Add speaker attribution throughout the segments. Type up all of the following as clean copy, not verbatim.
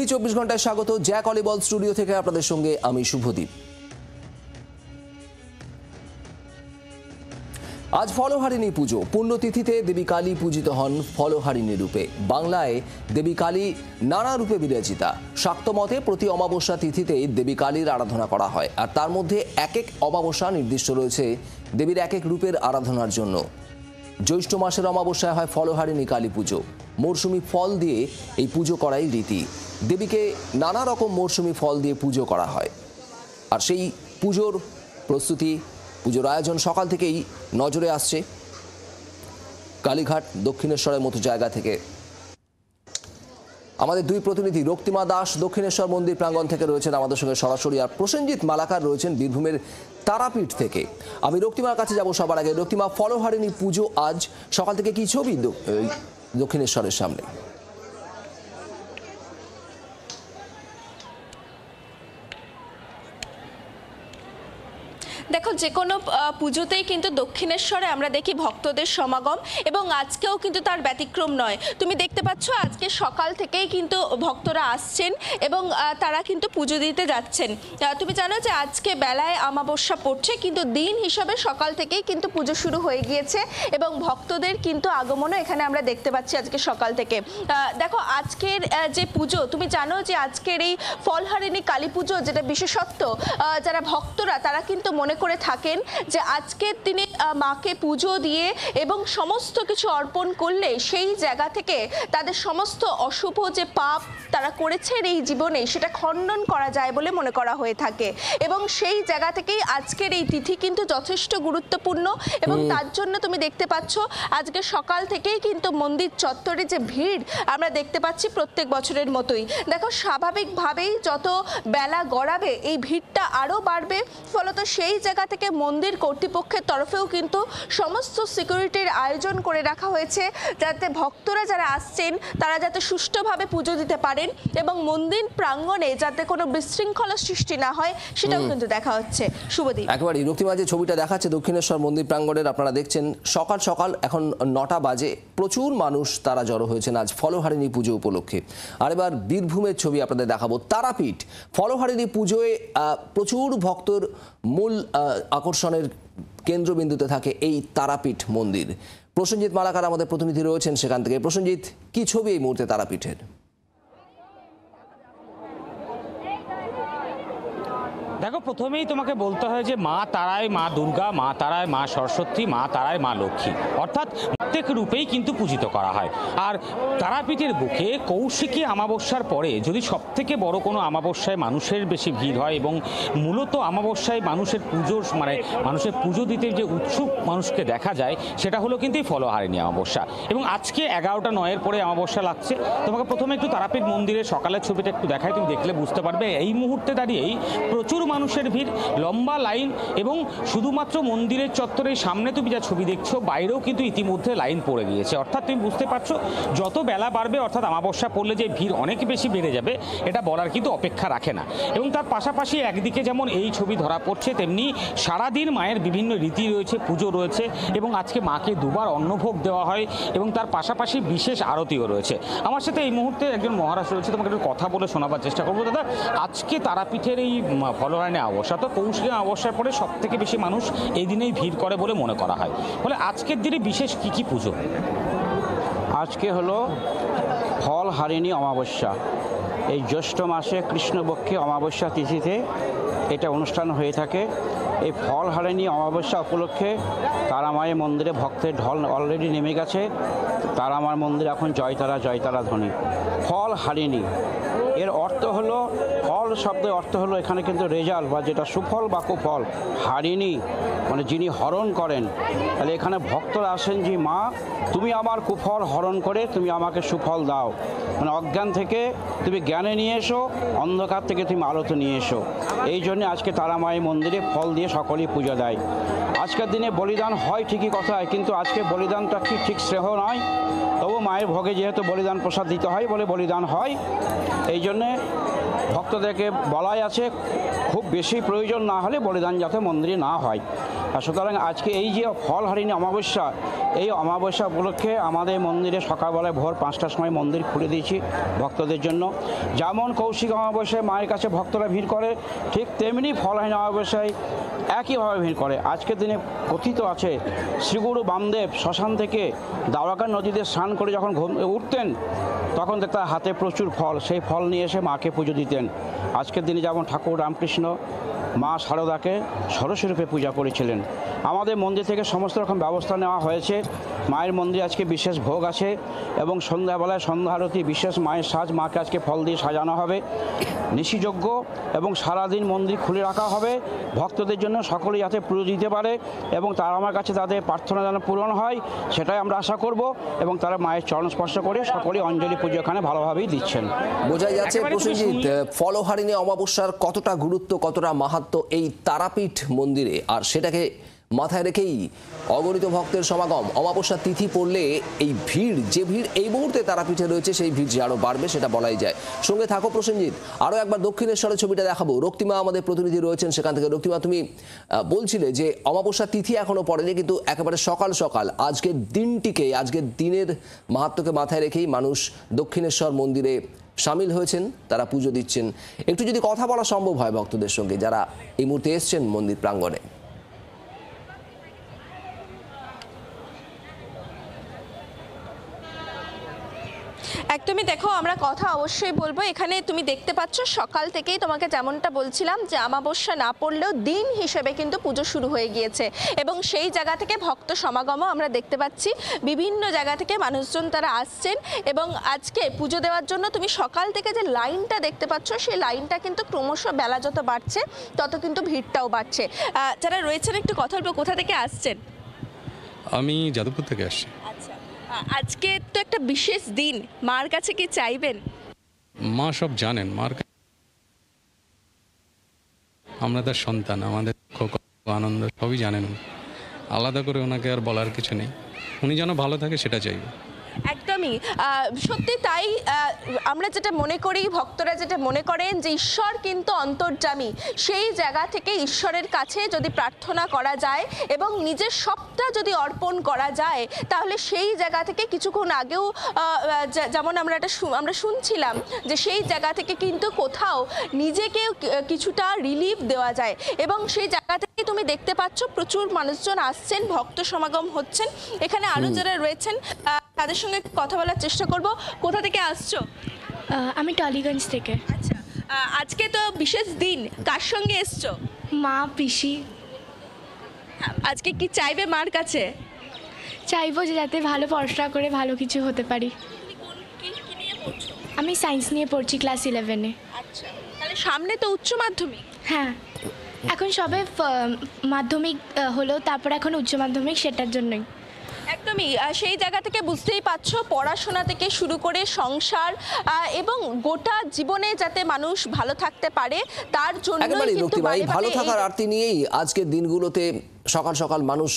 Speaker 1: 24 ঘন্টায় স্বাগত। Jack অলিবল studio থেকে আপনাদের সঙ্গে আমি শুভদীপ। আজ ফলহারিণী পুজো। পুণ্যতিথিতে দেবী কালী পূজিত হন ফলহারিণী রূপে। বাংলায় দেবী কালী নানা রূপে বিরাজিতা। শাক্ত মতে প্রতি অমাবস্যা তিথিতেই দেবী কালীর আরাধনা করা হয়, আর তার মধ্যে এক এক অমাবস্যা নির্দিষ্ট রয়েছে দেবীর এক এক রূপের আরাধনার জন্য। জ্যৈষ্ঠ মাসের অমাবস্যায় হয় ফলহারিণী কালী পুজো। মরশুমি ফল দিয়ে এই পুজো করাই রীতি। দেবীকে নানা রকম মরশুমি ফল দিয়ে পুজো করা হয়, আর সেই পুজোর প্রস্তুতি, পুজোর আয়োজন সকাল থেকেই নজরে আসছে কালীঘাট, দক্ষিণেশ্বরের মতো জায়গা থেকে। আমাদের দুই প্রতিনিধি রক্তিমা দাস দক্ষিণেশ্বর মন্দির প্রাঙ্গণ থেকে রয়েছেন আমাদের সঙ্গে সরাসরি, আর প্রসেনজিৎ মালাকার রয়েছেন বীরভূমের তারাপীঠ থেকে। আমি রক্তিমার কাছে যাব সবার আগে। রক্তিমা, ফলহারিণী পুজো আজ সকাল থেকে কি ছবি দক্ষিণেশ্বরের সামনে?
Speaker 2: দেখো, যে কোনো পুজোতেই কিন্তু দক্ষিণেশ্বরে আমরা দেখি ভক্তদের সমাগম, এবং আজকেও কিন্তু তার ব্যতিক্রম নয়। তুমি দেখতে পাচ্ছ আজকে সকাল থেকেই কিন্তু ভক্তরা আসছেন এবং তারা কিন্তু পুজো দিতে যাচ্ছেন। তুমি জানো যে আজকে বেলায় অমাবস্যা পড়ছে, কিন্তু দিন হিসাবে সকাল থেকেই কিন্তু পুজো শুরু হয়ে গিয়েছে এবং ভক্তদের কিন্তু আগমনও এখানে আমরা দেখতে পাচ্ছি আজকে সকাল থেকে। দেখো, আজকের যে পুজো, তুমি জানো যে আজকের এই ফলহারিণী কালী পুজো যেটা বিশেষত্ব, যারা ভক্তরা তারা কিন্তু মনে করে থাকেন যে আজকের দিনে মাকে পুজো দিয়ে এবং সমস্ত কিছু অর্পণ করলে সেই জায়গা থেকে তাদের সমস্ত অশুভ যে পাপ তারা করেছেন এই জীবনে সেটা খণ্ডন করা যায় বলে মনে করা হয়ে থাকে, এবং সেই জায়গা থেকেই আজকের এই তিথি কিন্তু যথেষ্ট গুরুত্বপূর্ণ। এবং তার জন্য তুমি দেখতে পাচ্ছ আজকে সকাল থেকেই কিন্তু মন্দির চত্বরে যে ভিড় আমরা দেখতে পাচ্ছি প্রত্যেক বছরের মতোই। দেখো, স্বাভাবিকভাবেই যত বেলা গড়াবে এই ভিড়টা আরও বাড়বে, ফলত সেই জায়গা থেকে মন্দির কর্তৃপক্ষের তরফেও কিন্তু সমস্ত সিকিউরিটির আয়োজন করে রাখা হয়েছে, যাতে ভক্তরা যারা আসছেন তারা যাতে সুষ্ঠুভাবে পুজো দিতে পারেন এবং মন্দির প্রাঙ্গণে যাতে কোনো বিশৃঙ্খলা সৃষ্টি না হয় সেটাও কিন্তু দেখা হচ্ছে। শুভদীপ,
Speaker 1: একেবারে রক্তিমা যে ছবিটা দেখাচ্ছে দক্ষিণেশ্বর মন্দির প্রাঙ্গণের, আপনারা দেখছেন সকাল সকাল এখন 9টা বাজে, প্রচুর মানুষ তারা জড়ো হয়েছেন আজ ফলহারিণী পুজো উপলক্ষে। আর এবার বীরভূমের ছবি আপনাদের দেখাবো। তারাপীঠ ফলহারিণী পুজোয় প্রচুর ভক্তর মূল আকর্ষণের কেন্দ্রবিন্দুতে থাকে এই তারাপীঠ মন্দির। প্রসেনজিৎ মালাকার আমাদের প্রতিনিধি রয়েছেন সেখান থেকে। প্রসেনজিৎ, কি ছবি এই মুহূর্তে তারাপীঠের?
Speaker 3: দেখো, প্রথমেই তোমাকে বলতে হয় যে মা তারায় মা দুর্গা, মা তারায় মা সরস্বতী, মা তারায় মা লক্ষ্মী, অর্থাৎ প্রত্যেক রূপেই কিন্তু পূজিত করা হয়। আর তারাপীঠের বুকে কৌশিকী অমাবস্যার পরে যদি সবথেকে বড় কোনো অমাবস্যায় মানুষের বেশি ভিড় হয় এবং মূলত অমাবস্যায় মানুষের মানুষের পুজো দিতে যে উৎসুক মানুষকে দেখা যায় সেটা হলো কিন্তু এই ফলহারিণী অমাবস্যা। এবং আজকে 11টা 9-এর পরে অমাবস্যা লাগছে। তোমাকে প্রথমে একটু তারাপীঠ মন্দিরের সকালের ছবিটা একটু দেখাই, তুমি দেখলে বুঝতে পারবে। এই মুহূর্তে দাঁড়িয়েই প্রচুর মানুষের ভিড়, লম্বা লাইন, এবং শুধুমাত্র মন্দিরের চত্বরের সামনে তুমি যা ছবি দেখছো, বাইরেও কিন্তু ইতিমধ্যে লাইন পড়ে গিয়েছে। অর্থাৎ তুমি বুঝতে পারছো যত বেলা বাড়বে, অর্থাৎ অমাবস্যা পড়লে যে ভিড় অনেক বেশি বেড়ে যাবে এটা বলার কিন্তু অপেক্ষা রাখে না। এবং তার পাশাপাশি একদিকে যেমন এই ছবি ধরা পড়ছে, তেমনি সারাদিন মায়ের বিভিন্ন রীতি রয়েছে, পুজো রয়েছে, এবং আজকে মাকে দুবার অন্নভোগ দেওয়া হয়, এবং তার পাশাপাশি বিশেষ আরতিও রয়েছে। আমার সাথে এই মুহূর্তে একজন মহারাজ রয়েছে, তোমাকে একটু কথা বলে শোনাবার চেষ্টা করবো। দাদা, আজকে তারাপীঠের এই ফলহারিণী অমাবস্যা, তো কৌশিকী অমাবস্যার পরে সব থেকে বেশি মানুষ এই দিনেই ভিড় করে বলে মনে করা হয়, বলে আজকের দিনে বিশেষ কি কি পুজো?
Speaker 4: আজকে হলো ফলহারিণী অমাবস্যা। এই জ্যৈষ্ঠ মাসে কৃষ্ণপক্ষে অমাবস্যা তিথিতে এটা অনুষ্ঠান হয়ে থাকে। এই ফলহারিণী অমাবস্যা উপলক্ষে তারামায়ের মন্দিরে ভক্তের ঢল অলরেডি নেমে গেছে। তারামার মন্দিরে এখন জয়তারা জয়তারা ধ্বনি। ফলহারিণী এর অর্থ হলো, ফল শব্দের অর্থ হলো এখানে কিন্তু রেজাল্ট, বা যেটা সুফল বা কুফল। হারিণী মানে যিনি হরণ করেন। তাহলে এখানে ভক্তরা আসেন যে মা তুমি আমার কুফল হরণ করে তুমি আমাকে সুফল দাও, মানে অজ্ঞান থেকে তুমি জ্ঞানে নিয়ে এসো, অন্ধকার থেকে তুমি আলোতে নিয়ে এসো। এই জন্য আজকে তারামায়ের মন্দিরে ফল দিয়ে সকলেই পুজো দেয়। আজকের দিনে বলিদান হয় ঠিকই কথায়, কিন্তু আজকে বলিদানটা ঠিক শ্রেয় নয়। তবু মায়ের ভোগে যেহেতু বলিদান প্রসাদ দিতে হয় বলে বলিদান হয়। এই জন্যে ভক্তদেরকে বলাই আছে খুব বেশি প্রয়োজন না হলে বলিদান যাতে মন্দিরে না হয়। আর সুতরাং আজকে এই যে ফলহারিণী অমাবস্যা, এই অমাবস্যা উপলক্ষে আমাদের মন্দিরে সকালবেলায় ভোর 5টার সময় মন্দির খুলে দিয়েছি ভক্তদের জন্য। যেমন কৌশিক অমাবস্যায় মায়ের কাছে ভক্তরা ভিড় করে, ঠিক তেমনি ফলহারিণী অমাবস্যায় একইভাবে ভিড় করে। আজকের দিনে কথিত আছে শ্রীগুরু বামদেব শ্মশান থেকে দাওয়াকা নদীতে স্নান করে যখন উঠতেন তখন তার হাতে প্রচুর ফল, সেই ফল নিয়ে এসে মাকে পুজো দিতেন। আজকের দিনে যেমন ঠাকুর রামকৃষ্ণ মা শারদাকে ষোড়শী রূপে পূজা করেছিলেন। আমাদের মন্দির থেকে সমস্ত রকম ব্যবস্থা নেওয়া হয়েছে। মায়ের মন্দিরে আজকে বিশেষ ভোগ আছে এবং সন্ধ্যাবেলায় সন্ধ্যা আরতি, বিশেষ মায়ের সাজ, মাকে আজকে ফল দিয়ে সাজানো হবে, নিশিযজ্ঞ এবং সারাদিন মন্দির খুলে রাখা হবে ভক্তদের জন্য, সকলেই যাতে পুজো দিতে পারে এবং তারা আমার কাছে তাদের প্রার্থনা যেন পূরণ হয় সেটাই আমরা আশা করব এবং তারা মায়ের চরণ স্পর্শ করে সকলেই অঞ্জলি পুজো এখানে ভালোভাবেই দিচ্ছেন।
Speaker 1: বোঝাই যাচ্ছে প্রসেনজিৎ, ফলহারিণী অমাবস্যার কতটা গুরুত্ব, কতটা মাহাত্ম্য এই তারাপীঠ মন্দিরে, আর সেটাকে মাথায় রেখেই অগণিত ভক্তের সমাগম। অমাবস্যা তিথি পড়লে এই ভিড়, যে ভিড় এই মুহূর্তে তারাপীঠে রয়েছে সেই ভিড় যে আরো বাড়বে সেটা বলাই যায়। সঙ্গে থাকো প্রসেনজিৎ, আরো একবার দক্ষিণেশ্বরের ছবিটা দেখাবো। রক্তিমা আমাদের প্রতিনিধি রয়েছেন সেখান থেকে। রক্তিমা, তুমি বলছিলে যে অমাবস্যা তিথি এখনো পড়েনি, কিন্তু একেবারে সকাল সকাল আজকের দিনটিকে, আজকের দিনের মাহাত্ম্যকে মাথায় রেখেই মানুষ দক্ষিণেশ্বর মন্দিরে সামিল হয়েছেন, তারা পুজো দিচ্ছেন। একটু যদি কথা বলা সম্ভব হয় ভক্তদের সঙ্গে যারা এই মুহূর্তে এসছেন মন্দির প্রাঙ্গণে।
Speaker 2: একদমই, দেখো আমরা কথা অবশ্যই বলবো। এখানে তুমি দেখতে পাচ্ছ সকাল থেকেই তোমাকে যেমনটা বলছিলাম যে অমাবস্যা না পড়লেও দিন হিসেবে কিন্তু পুজো শুরু হয়ে গিয়েছে এবং সেই জায়গা থেকে ভক্ত সমাগমও আমরা দেখতে পাচ্ছি। বিভিন্ন জায়গা থেকে মানুষজন তারা আসছেন এবং আজকে পুজো দেওয়ার জন্য তুমি সকাল থেকে যে লাইনটা দেখতে পাচ্ছ সেই লাইনটা কিন্তু ক্রমশ বেলা যত বাড়ছে তত কিন্তু ভিড়টাও বাড়ছে। যারা রয়েছেন একটু কথা বলবো, কোথা থেকে আসছেন?
Speaker 5: আমি যাদবপুর থেকে আসছি।
Speaker 2: আচ্ছা, আজকে তো একটা বিশেষ দিন, মার কাছে কি চাইবেন?
Speaker 5: মা সব জানেন, আমরা তার সন্তান, আমাদের দুঃখ, আনন্দ সবই জানেন উনি। আলাদা করে ওনাকে আর বলার কিছু নেই, উনি যেন ভালো থাকে সেটা চাইব।
Speaker 2: একদমই সত্যি তাই। আমরা যেটা মনে করি, ভক্তরা যেটা মনে করেন যে ঈশ্বর কিন্তু অন্তর্যামী, সেই জায়গা থেকে ঈশ্বরের কাছে যদি প্রার্থনা করা যায় এবং নিজের সবটা যদি অর্পণ করা যায় তাহলে সেই জায়গা থেকে কিছুক্ষণ আগেও যেমন আমরা শুনছিলাম যে সেই জায়গা থেকে কিন্তু কোথাও নিজেকেও কিছুটা রিলিফ দেওয়া যায় এবং সেই জায়গা থেকে তুমি দেখতে পাচ্ছ প্রচুর মানুষজন আসছেন, ভক্ত সমাগম হচ্ছেন। এখানে আরও যারা রয়েছেন তাদের সঙ্গে কথা বলার চেষ্টা করব। কোথা থেকে আসছো?
Speaker 6: আমি টলিগঞ্জ থেকে।
Speaker 2: আচ্ছা, আজকে তো বিশেষ দিন, কার সঙ্গে এসছো?
Speaker 6: মা, পিসি।
Speaker 2: আজকে কি চাইবে মার কাছে?
Speaker 6: চাইবো যে যাতে ভালো পড়াশোনা করে ভালো কিছু হতে পারি। আমি সায়েন্স নিয়ে পড়ছি ক্লাস 11-এ।
Speaker 2: আচ্ছা, তাহলে সামনে তো উচ্চ মাধ্যমিক।
Speaker 6: হ্যাঁ, এখন সবে মাধ্যমিক হলো, তারপর এখন উচ্চ মাধ্যমিক, সেটার জন্যই।
Speaker 2: একদমই, সেই জায়গা থেকে বুঝতেই পারছো পড়াশোনা থেকে শুরু করে সংসার এবং গোটা জীবনে যাতে মানুষ ভালো থাকতে পারে তার জন্য কিন্তু
Speaker 1: ভালো থাকার আরতি নিয়েই আজকের দিনগুলোতে সকাল সকাল মানুষ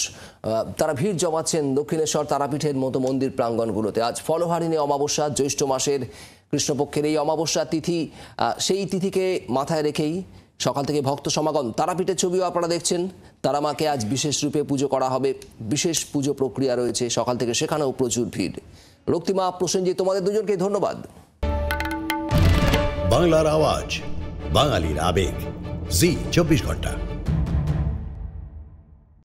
Speaker 1: তারা ভিড় জমাচ্ছেন দক্ষিণেশ্বর তারাপীঠের মতো মন্দির প্রাঙ্গণগুলোতে। আজ ফলহারিণী অমাবস্যা, জ্যৈষ্ঠ মাসের কৃষ্ণপক্ষের এই অমাবস্যা তিথি, সেই তিথিকে মাথায় রেখেই সকাল থেকে ভক্ত সমাগম। তারাপীঠের ছবিও আপনারা দেখছেন, তারা মাকে আজ বিশেষ রূপে পুজো করা হবে, বিশেষ পুজো প্রক্রিয়া রয়েছে সকাল থেকে, সেখানেও প্রচুর ভিড়। রক্তিমা, প্রসেনজিৎ, তোমাদের দুজনকে ধন্যবাদ।
Speaker 7: বাংলার আওয়াজ, বাঙালির আবেগ, জি 24 ঘন্টা।